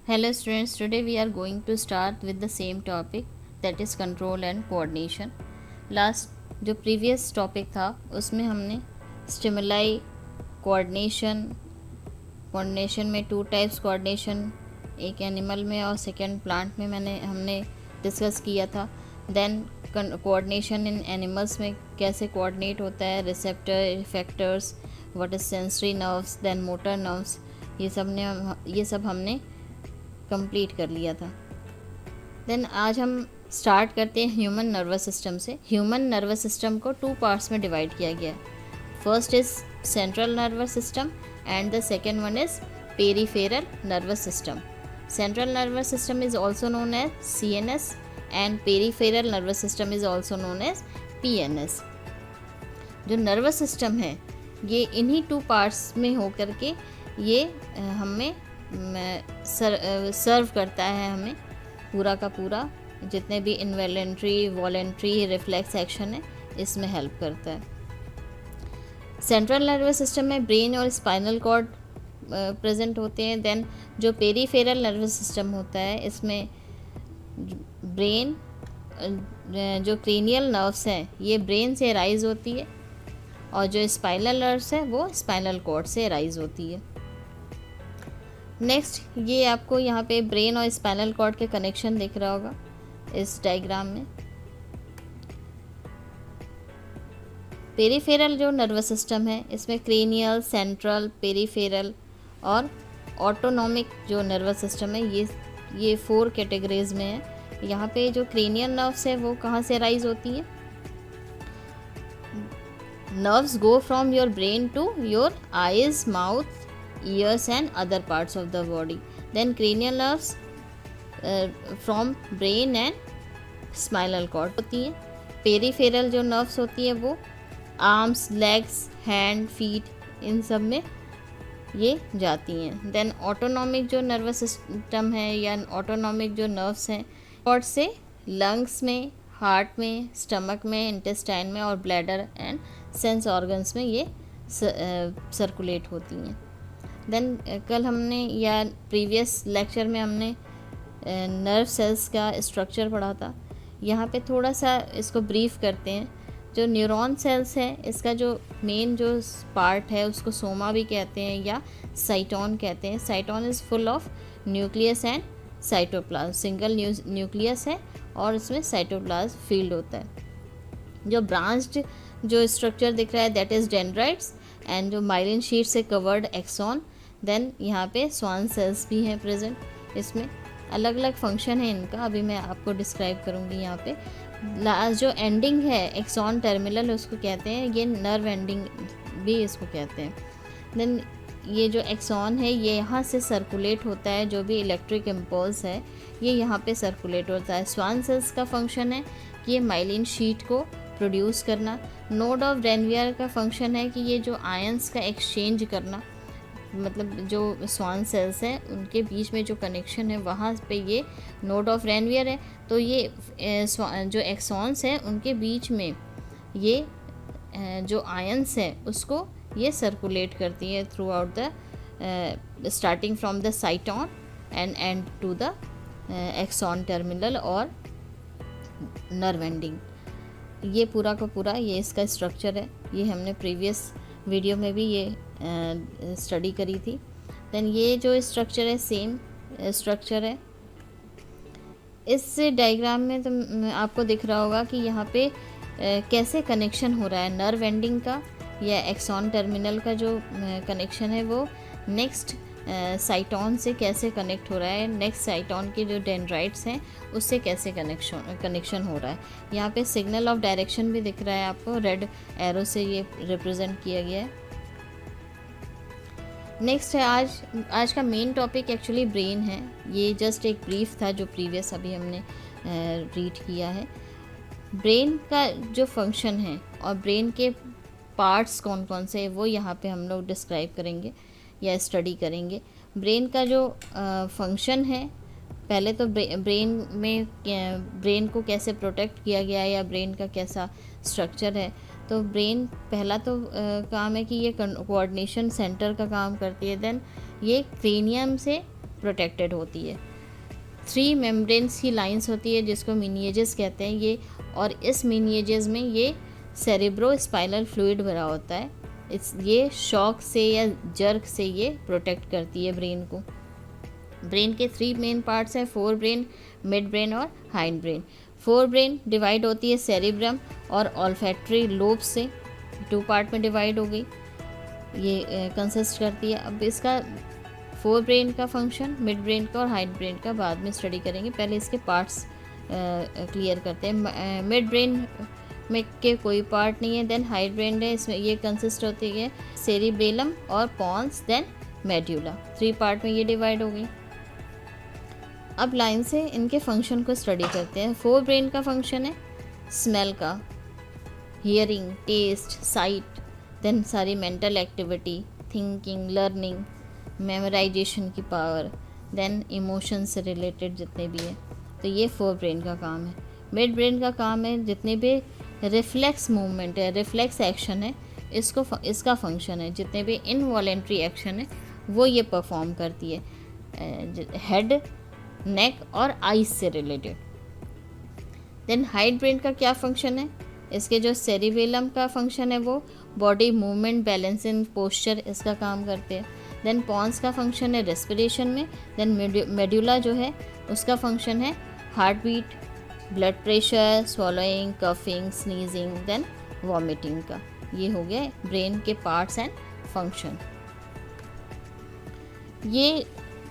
Hello students, today we are going to start with the same topic, that is control and coordination. Last जो previous topic था उसमें हमने stimuli coordination में two types coordination, एक animal में और second plant में हमने डिस्कस किया था. देन कोऑर्डिनेशन इन एनिमल्स में कैसे कोऑर्डिनेट होता है, receptor, effectors, what is sensory nerves, then motor nerves, ये सब हमने कंप्लीट कर लिया था. देन आज हम स्टार्ट करते हैं ह्यूमन नर्वस सिस्टम से. ह्यूमन नर्वस सिस्टम को टू पार्ट्स में डिवाइड किया गया है. First is central nervous system and the second one is peripheral nervous system. Central nervous system is also known as CNS and peripheral nervous system is also known as PNS. जो nervous system है ये इन्हीं to parts में होकर के ये हमें सर्व करता है, हमें पूरा का पूरा जितने भी इन्वॉलेंट्री, वॉलेंट्री, रिफ्लेक्स एक्शन है इसमें हेल्प करता है. सेंट्रल नर्वस सिस्टम में ब्रेन और स्पाइनल कॉर्ड प्रेजेंट होते हैं. देन जो पेरीफेरल नर्वस सिस्टम होता है इसमें ब्रेन, जो क्रेनियल नर्व्स हैं ये ब्रेन से राइज होती है और जो स्पाइनल नर्व्स है वो स्पाइनल कॉर्ड से राइज होती है. नेक्स्ट ये आपको यहाँ पे ब्रेन और स्पाइनल कॉर्ड के कनेक्शन दिख रहा होगा इस डायग्राम में. पेरीफेरल जो नर्वस सिस्टम है इसमें क्रेनियल, सेंट्रल, पेरीफेरल और ऑटोनॉमिक जो नर्वस सिस्टम है ये 4 कैटेगरीज में है. यहाँ पे जो क्रेनियल नर्व्स है वो कहाँ से राइज होती है? Nerves go from your brain to your eyes, mouth, ears and other parts of the body. Then cranial nerves from brain and spinal cord होती हैं. पेरीफेरल जो नर्व्स होती है वो arms, legs, hand, feet in सब में ये जाती हैं. देन ऑटोनॉमिक जो नर्वस सिस्टम है या ऑटोनॉमिक जो नर्व्स हैं कॉर्ड से लंग्स में, हार्ट में, स्टमक में, इंटेस्टाइन में और ब्लैडर एंड सेंस ऑर्गन्स में ये सर्कुलेट होती हैं. देन कल हमने या प्रीवियस लेक्चर में हमने नर्व सेल्स का स्ट्रक्चर पढ़ा था. यहाँ पे थोड़ा सा इसको ब्रीफ करते हैं. जो न्यूरॉन सेल्स है इसका जो मेन जो पार्ट है उसको सोमा भी कहते हैं या साइटोन कहते हैं. साइटोन is full of nucleus and cytoplasm. Single nucleus है और इसमें साइटोप्लाज्म फील्ड होता है. जो ब्रांच्ड जो स्ट्रक्चर दिख रहा है दैट इज़ डेंड्राइट्स एंड जो माइलिन शीट से कवर्ड एक्सॉन. देन यहाँ पे स्वान सेल्स भी हैं प्रेजेंट. इसमें अलग अलग फंक्शन है इनका, अभी मैं आपको डिस्क्राइब करूँगी. यहाँ पे लास्ट जो एंडिंग है एक्सॉन टर्मिनल उसको कहते हैं, ये नर्व एंडिंग भी इसको कहते हैं. देन ये जो एक्सॉन है ये यहाँ से सर्कुलेट होता है, जो भी इलेक्ट्रिक इम्पल्स है ये यहाँ पे सर्कुलेट होता है. स्वान सेल्स का फंक्शन है कि ये माइलिन शीट को प्रोड्यूस करना. नोड ऑफ रेनवियर का फंक्शन है कि ये जो आयंस का एक्सचेंज करना, मतलब जो स्वान सेल्स हैं उनके बीच में जो कनेक्शन है वहाँ पे ये नोड ऑफ रेनवियर है. तो ये जो एक्सॉन्स हैं उनके बीच में ये जो आयंस है उसको ये सर्कुलेट करती है throughout the starting from the cyton end end to the axon terminal और नर्व एंडिंग. ये पूरा का पूरा ये इसका स्ट्रक्चर है. ये हमने प्रीवियस वीडियो में भी ये स्टडी करी थी. देन ये जो स्ट्रक्चर है सेम स्ट्रक्चर है. इस डायग्राम में तो आपको दिख रहा होगा कि यहाँ पे कैसे कनेक्शन हो रहा है नर्व एंडिंग का या एक्सॉन टर्मिनल का जो कनेक्शन है वो नेक्स्ट साइटोन से कैसे कनेक्ट हो रहा है, नेक्स्ट साइटोन के जो डेंड्राइट्स हैं उससे कैसे कनेक्शन हो रहा है. यहाँ पे सिग्नल ऑफ डायरेक्शन भी दिख रहा है आपको, रेड एरो से ये रिप्रेजेंट किया गया है. नेक्स्ट है आज का मेन टॉपिक एक्चुअली ब्रेन है. ये जस्ट एक ब्रीफ था जो प्रीवियस अभी हमने रीड किया है. ब्रेन का जो फंक्शन है और ब्रेन के पार्ट्स कौन कौन से हैं वो यहाँ पे हम लोग डिस्क्राइब करेंगे या स्टडी करेंगे. ब्रेन का जो फंक्शन है, पहले तो ब्रेन को कैसे प्रोटेक्ट किया गया है या ब्रेन का कैसा स्ट्रक्चर है. तो ब्रेन पहला तो काम है कि ये कोऑर्डिनेशन सेंटर का काम करती है. देन ये क्रेनियम से प्रोटेक्टेड होती है। 3 मेम्ब्रेन्स की लाइंस होती है जिसको मीनिएजेस कहते हैं ये, और इस मीनिएजेस में ये सेरेब्रो स्पाइनल फ्लूइड भरा होता है। ये शॉक से या जर्क से ये प्रोटेक्ट करती है ब्रेन को। ब्रेन के 3 मेन पार्ट्स हैं, फोर ब्रेन, मिड ब्रेन और hind brain. Fore brain divide होती है सेरिब्रम और ऑल्फैक्टरी लोब से, 2 पार्ट में डिवाइड हो गई, ये कंसिस्ट करती है। अब इसका फोर ब्रेन का फंक्शन, मिड ब्रेन का और हाइंड ब्रेन का बाद में स्टडी करेंगे, पहले इसके पार्ट्स क्लियर करते हैं। मिड ब्रेन में के कोई पार्ट नहीं है, देन हाइंड ब्रेन है, इसमें ये कंसिस्ट होती है सेरिबेलम और पॉन्स, देन मेड्यूला। 3 पार्ट में ये डिवाइड हो गई। अब लाइन से इनके फंक्शन को स्टडी करते हैं। फोर ब्रेन का फंक्शन है स्मेल का, हियरिंग, टेस्ट, साइट, देन सारी mental activity, thinking, learning, memorisation की पावर, देन इमोशन से रिलेटेड जितने भी है, तो ये फोर ब्रेन का काम है। मिड ब्रेन का काम है जितने भी रिफ्लेक्स मूवमेंट है, रिफ्लेक्स एक्शन है, इसका फंक्शन है, जितने भी इनवॉलेंट्री एक्शन है वो ये परफॉर्म करती है, हेड, नेक और आइज से रिलेटेड। देन हाइंड ब्रेन का क्या फंक्शन है, इसके जो सेरिबेलम का फंक्शन है वो body movement, balance in posture, इसका काम करते हैं। देन पॉन्स का फंक्शन है रेस्पिरेशन में। देन मेड्यूला जो है उसका फंक्शन है heart beat, blood pressure, swallowing, coughing, sneezing, then vomiting का। ये हो गया ब्रेन के पार्ट्स एंड फंक्शन। ये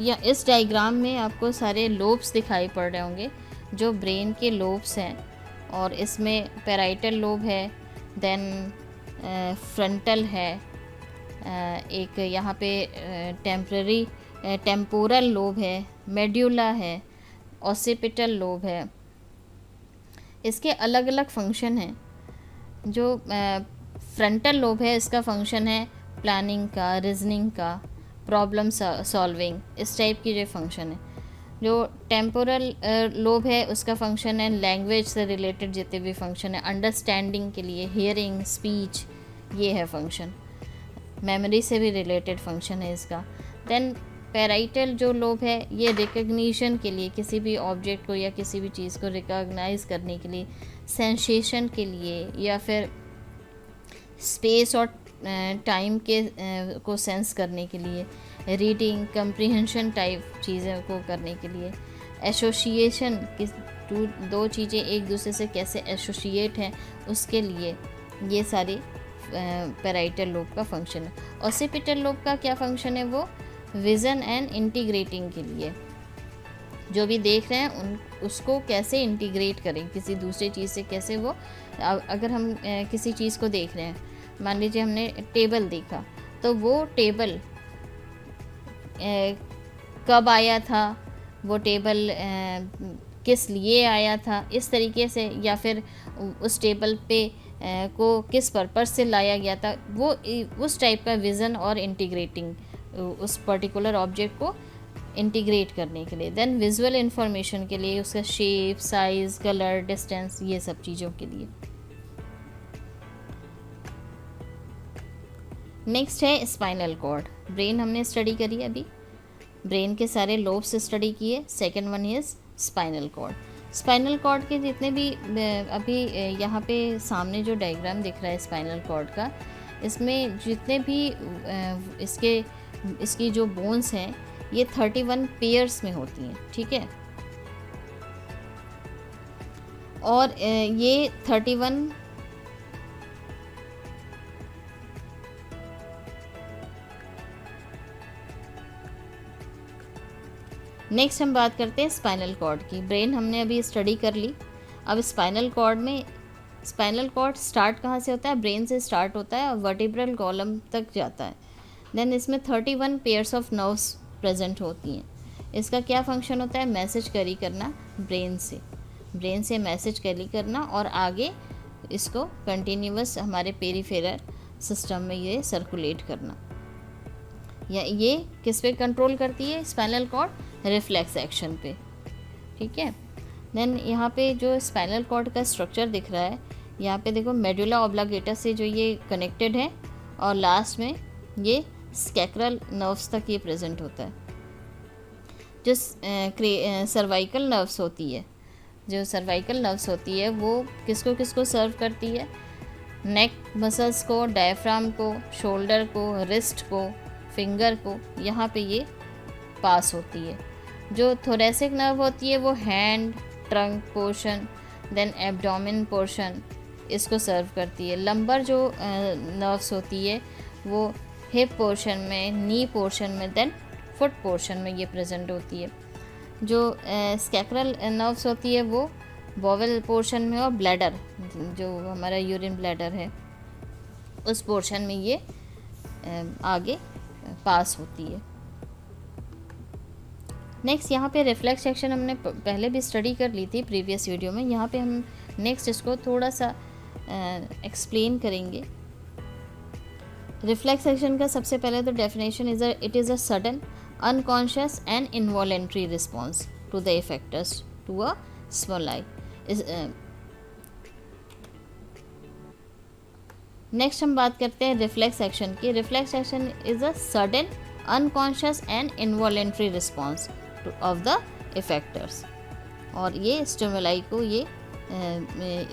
या इस डायग्राम में आपको सारे लोब्स दिखाई पड़ रहे होंगे जो ब्रेन के लोब्स हैं, और इसमें पैराइटल लोब है, देन फ्रंटल है, एक यहाँ पे टेम्पोरल लोब है, मेड्यूला है, ऑसिपिटल लोब है। इसके अलग अलग फंक्शन हैं। जो फ्रंटल लोब है इसका फंक्शन है प्लानिंग का, रीजनिंग का, प्रॉब्लम सॉल्विंग, इस टाइप की जो फंक्शन है। जो टेम्पोरल लोब है उसका फंक्शन है लैंग्वेज से रिलेटेड जितने भी फंक्शन है, अंडरस्टैंडिंग के लिए, हियरिंग, स्पीच, ये है फंक्शन। मेमोरी से भी रिलेटेड फंक्शन है इसका। देन पैराइटल जो लोब है ये रिकग्निशन के लिए, किसी भी ऑब्जेक्ट को या किसी भी चीज़ को रिकॉग्नाइज करने के लिए, सेंसेशन के लिए, या फिर स्पेस और टाइम के को सेंस करने के लिए, रीडिंग, कंप्रीहेंशन टाइप चीज़ों को करने के लिए, एसोसिएशन, किस दो चीज़ें एक दूसरे से कैसे एसोसिएट हैं उसके लिए, ये सारी पैराइटल लोब का फंक्शन है। ऑसिपिटल लोब का क्या फंक्शन है, वो विज़न एंड इंटीग्रेटिंग के लिए, जो भी देख रहे हैं उसको कैसे इंटीग्रेट करें किसी दूसरे चीज़ से, कैसे वो, अगर हम किसी चीज़ को देख रहे हैं, मान लीजिए हमने टेबल देखा, तो वो टेबल कब आया था, वो टेबल किस लिए आया था, इस तरीके से, या फिर उस टेबल पे को किस पर्पस से लाया गया था, वो उस टाइप का विज़न और इंटीग्रेटिंग, उस पर्टिकुलर ऑब्जेक्ट को इंटीग्रेट करने के लिए। देन विजुअल इंफॉर्मेशन के लिए, उसका शेप, साइज़, कलर, डिस्टेंस, ये सब चीज़ों के लिए। नेक्स्ट है स्पाइनल कॉर्ड। ब्रेन हमने स्टडी करी अभी, ब्रेन के सारे लोब्स स्टडी किए। Second one is spinal cord. Spinal cord के जितने भी अभी यहाँ पे सामने जो डायग्राम दिख रहा है स्पाइनल कॉर्ड का, इसमें जितने भी इसकी जो बोन्स हैं ये 31 पेयर्स में होती हैं, ठीक है। और ये 31 नेक्स्ट हम बात करते हैं स्पाइनल कॉर्ड की। ब्रेन हमने अभी स्टडी कर ली। अब स्पाइनल कॉर्ड में, स्पाइनल कॉर्ड स्टार्ट कहाँ से होता है, ब्रेन से स्टार्ट होता है और वर्टिब्रल कॉलम तक जाता है। देन इसमें 31 पेयर्स ऑफ नर्व्स प्रेजेंट होती हैं। इसका क्या फंक्शन होता है, मैसेज कैरी करना ब्रेन से मैसेज कैरी करना, और आगे इसको कंटिन्यूअस हमारे पेरिफेरल सिस्टम में ये सर्कुलेट करना। या ये किस पे कंट्रोल करती है स्पाइनल कॉर्ड, रिफ्लेक्स एक्शन पे, ठीक है। देन यहाँ पे जो स्पाइनल कॉर्ड का स्ट्रक्चर दिख रहा है, यहाँ पे देखो मेडुला ऑब्लांगेटा से जो ये कनेक्टेड है, और लास्ट में ये स्कैक्रल नर्व्स तक ये प्रेजेंट होता है। जो सर्वाइकल नर्व्स होती है, जो सर्वाइकल नर्व्स होती है वो किसको किसको सर्व करती है, नेक मसल्स को, डायफ्राम को, शोल्डर को, रिस्ट को, फिंगर को, यहाँ पे ये पास होती है। जो थोरेसिक नर्व होती है वो hand, trunk portion, then abdomen portion इसको सर्व करती है। लंबर जो नर्व्स होती है वो हिप पोर्शन में, नी पोर्शन में, देन फुट पोर्शन में ये प्रेजेंट होती है। जो स्कैपुलर नर्व्स होती है वो बॉवल पोर्शन में और ब्लैडर, जो हमारा यूरिन ब्लैडर है उस पोर्शन में ये आगे पास होती है। नेक्स्ट यहाँ पे रिफ्लेक्स सेक्शन हमने पहले भी स्टडी कर ली थी प्रीवियस वीडियो में। यहाँ पे हम नेक्स्ट इसको थोड़ा सा एक्सप्लेन करेंगे। रिफ्लेक्स सेक्शन का सबसे पहले तो definition it is a sudden, unconscious and involuntary response to the effectors to a stimuli. Next हम बात करते हैं रिफ्लेक्स एक्शन की। Reflex action is a sudden, unconscious and involuntary response of the effectors. और ये स्टिमुलाई को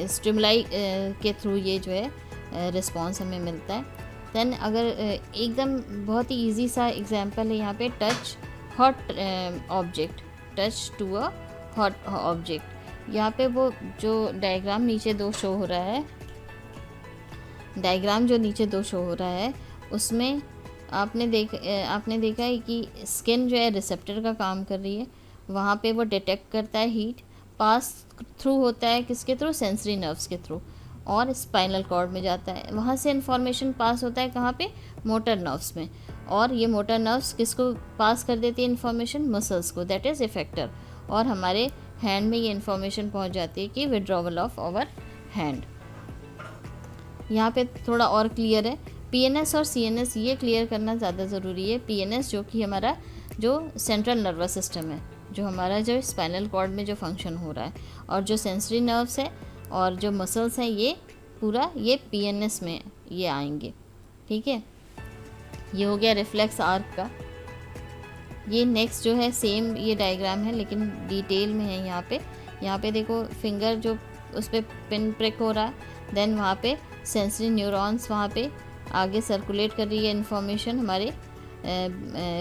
stimuli के through ये जो है रिस्पॉन्स हमें मिलता है। देन अगर एकदम बहुत ही इजी सा एग्जांपल है यहाँ पे, touch hot object, touch to a hot object. यहाँ पे वो जो डायग्राम नीचे दो शो हो रहा है, डायग्राम जो नीचे दो शो हो रहा है उसमें आपने देखा है कि स्किन जो है रिसेप्टर का काम कर रही है। वहाँ पे वो डिटेक्ट करता है हीट, पास थ्रू होता है किसके थ्रू, सेंसरी नर्व्स के थ्रू, और स्पाइनल कॉर्ड में जाता है। वहाँ से इन्फॉर्मेशन पास होता है कहाँ पे, मोटर नर्व्स में। और ये मोटर नर्व्स किसको पास कर देती है इन्फॉर्मेशन, मसल्स को, दैट इज़ इफेक्टर। और हमारे हैंड में ये इन्फॉर्मेशन पहुँच जाती है कि विड्रॉवल ऑफ आवर हैंड। यहाँ पे थोड़ा और क्लियर है। पीएनएस और सीएनएस ये क्लियर करना ज़्यादा ज़रूरी है। पीएनएस जो कि हमारा जो सेंट्रल नर्वस सिस्टम है, जो हमारा जो स्पाइनल कॉर्ड में जो फंक्शन हो रहा है, और जो सेंसरी नर्व्स है और जो मसल्स हैं ये पूरा ये पीएनएस में ये आएंगे। ठीक है, ये हो गया रिफ्लेक्स आर्क का। ये नेक्स्ट जो है सेम ये डायग्राम है लेकिन डिटेल में है। यहाँ पे देखो फिंगर जो उस पर पिन प्रिक हो रहा है, देन वहाँ पे सेंसरी न्यूरॉन्स वहाँ पे आगे सर्कुलेट कर रही है इन्फॉर्मेशन हमारे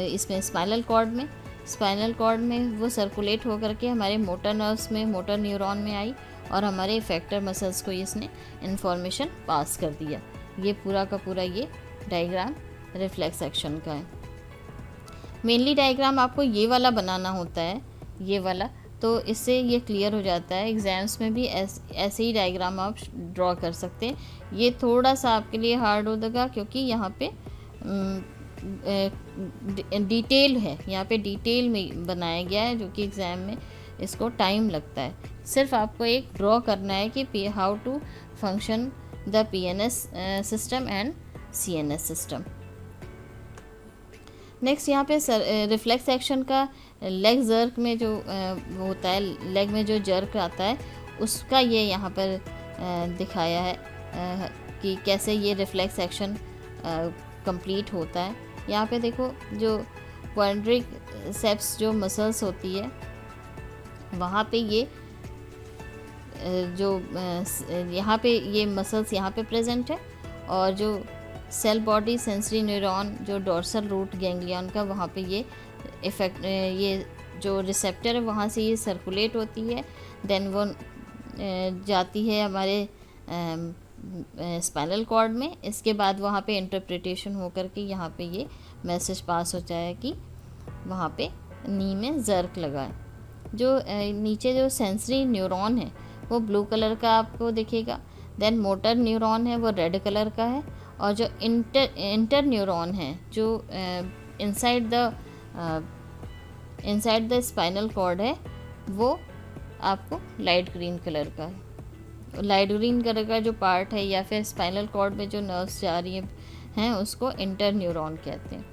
इसमें स्पाइनल कॉर्ड में वो सर्कुलेट हो करके हमारे मोटर नर्व्स में, मोटर न्यूरॉन में आई और हमारे इफेक्टर मसल्स को इसने इन्फॉर्मेशन पास कर दिया। ये पूरा का पूरा ये डायग्राम रिफ्लेक्स एक्शन का है। मेनली डायग्राम आपको ये वाला बनाना होता है, ये वाला, तो इससे ये क्लियर हो जाता है। एग्ज़ाम्स में भी ऐसे ही डायग्राम आप ड्रॉ कर सकते हैं। ये थोड़ा सा आपके लिए हार्ड होगा क्योंकि यहाँ पे डिटेल है, यहाँ पे डिटेल में बनाया गया है, जो कि एग्ज़ाम में इसको टाइम लगता है। सिर्फ आपको एक ड्रॉ करना है कि how to function the PNS system and CNS system. Next यहाँ पे रिफ्लेक्स एक्शन का लेग जर्क में जो होता है, लेग में जो जर्क आता है उसका ये यहाँ पर दिखाया है कि कैसे ये रिफ्लेक्स एक्शन कंप्लीट होता है। यहाँ पे देखो जो क्वाड्रिसेप्स जो मसल्स होती है वहाँ पे ये जो यहाँ पे ये मसल्स यहाँ पे प्रेजेंट है, और जो सेल बॉडी सेंसरी न्यूरॉन जो डोर्सल रूट गैंग्लियन का वहाँ पे ये इफेक्ट, ये जो रिसेप्टर है वहाँ से ये सर्कुलेट होती है, देन वो जाती है हमारे स्पाइनल कॉर्ड में। इसके बाद वहाँ पे इंटरप्रिटेशन हो कर के यहाँ पे ये मैसेज पास हो जाए कि वहाँ पे नी में जर्क लगा है। जो नीचे जो सेंसरी न्यूरॉन है वो ब्लू कलर का आपको दिखेगा, देन मोटर न्यूरॉन है वो रेड कलर का है, और जो इंटर न्यूरॉन है जो इनसाइड द स्पाइनल कॉर्ड है वो आपको लाइट ग्रीन कलर का है। लाइट ग्रीन कलर का जो पार्ट है या फिर स्पाइनल कॉर्ड में जो नर्व्स जा रही हैं उसको इंटर न्यूरॉन कहते हैं।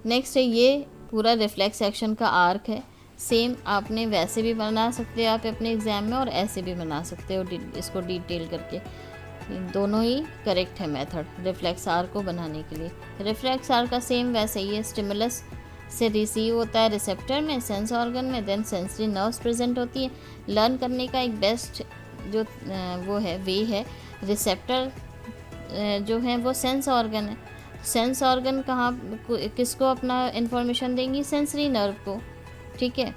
नेक्स्ट है ये पूरा रिफ्लेक्स एक्शन का आर्क है। सेम आपने वैसे भी बना सकते हो आप अपने एग्ज़ाम में, और ऐसे भी बना सकते हो इसको डिटेल करके। दोनों ही करेक्ट है मेथड रिफ्लेक्स आर्क को बनाने के लिए। रिफ्लेक्स आर्क का सेम वैसे ही है, स्टिमुलस से रिसीव होता है रिसेप्टर में, सेंस ऑर्गन में, देन सेंसरी नर्व्स प्रेजेंट होती है। लर्न करने का एक बेस्ट जो वो है वे है, रिसेप्टर जो है वो सेंस ऑर्गन है। सेंस ऑर्गन कहाँ किसको अपना इन्फॉर्मेशन देंगी, सेंसरी नर्व को, ठीक है।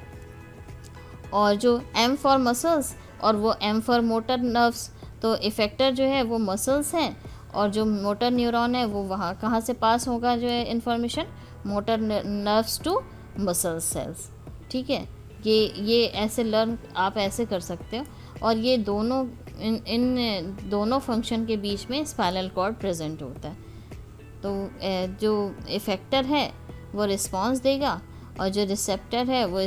और जो एम फॉर मसल्स और वो एम फॉर मोटर नर्व्स, तो इफेक्टर जो है वो मसल्स हैं और जो मोटर न्यूरॉन है वो वहाँ कहाँ से पास होगा जो है information, motor nerves to muscle cells, ठीक है। ये ऐसे लर्न आप ऐसे कर सकते हो। और ये दोनों इन दोनों फंक्शन के बीच में स्पाइनल कॉर्ड प्रेजेंट होता है। तो जो इफेक्टर है वो रिस्पॉन्स देगा और जो रिसेप्टर है वो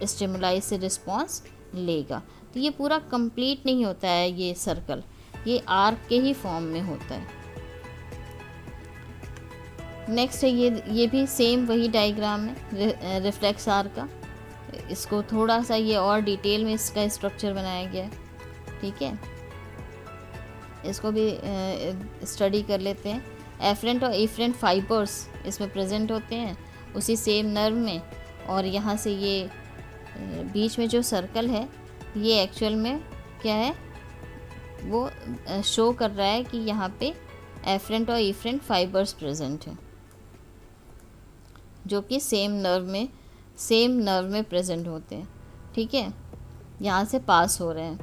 स्टिमुलाई से रिस्पॉन्स लेगा। तो ये पूरा कंप्लीट नहीं होता है ये सर्कल, ये आर्क के ही फॉर्म में होता है। नेक्स्ट है ये भी सेम वही डायग्राम है रिफ्लेक्स आर्क का। इसको थोड़ा सा ये और डिटेल में इसका स्ट्रक्चर बनाया गया है, ठीक है। इसको भी स्टडी कर लेते हैं। एफरेंट और एफरेंट फाइबर्स इसमें प्रेजेंट होते हैं उसी सेम नर्व में। और यहाँ से ये बीच में जो सर्कल है ये एक्चुअल में क्या है, वो शो कर रहा है कि यहाँ पे एफरेंट और एफरेंट फाइबर्स प्रेजेंट हैं जो कि सेम नर्व में प्रेजेंट होते हैं, ठीक है, यहाँ से पास हो रहे हैं।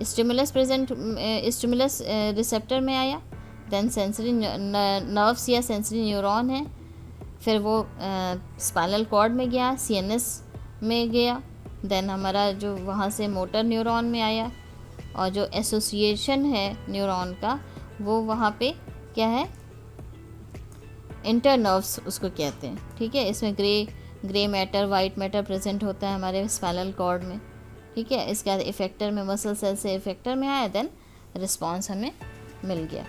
स्टिमुलस रिसेप्टर में आया, देन सेंसरी नर्व्स या सेंसरी न्यूरॉन है, फिर वो स्पाइनल कॉर्ड में गया, सीएनएस में गया, देन हमारा जो वहाँ से मोटर न्यूरॉन में आया और जो एसोसिएशन है न्यूरॉन का वो वहाँ पे क्या है, इंटरनर्व्स उसको कहते हैं, ठीक है। इसमें grey matter, white matter present होता है हमारे स्पाइनल कॉर्ड में, ठीक है। इसके बाद इफेक्टर में मसल सेल से इफेक्टर में आया, देन रिस्पॉन्स हमें मिल गया।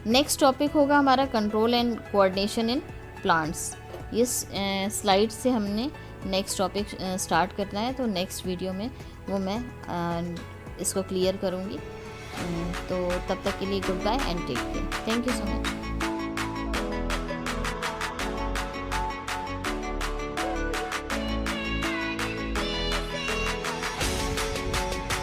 नेक्स्ट टॉपिक होगा हमारा control and coordination in plants. इस स्लाइड से हमने नेक्स्ट टॉपिक स्टार्ट करना है, तो नेक्स्ट वीडियो में वो मैं इसको क्लियर करूँगी। तो तब तक के लिए good bye and take care. Thank you so much.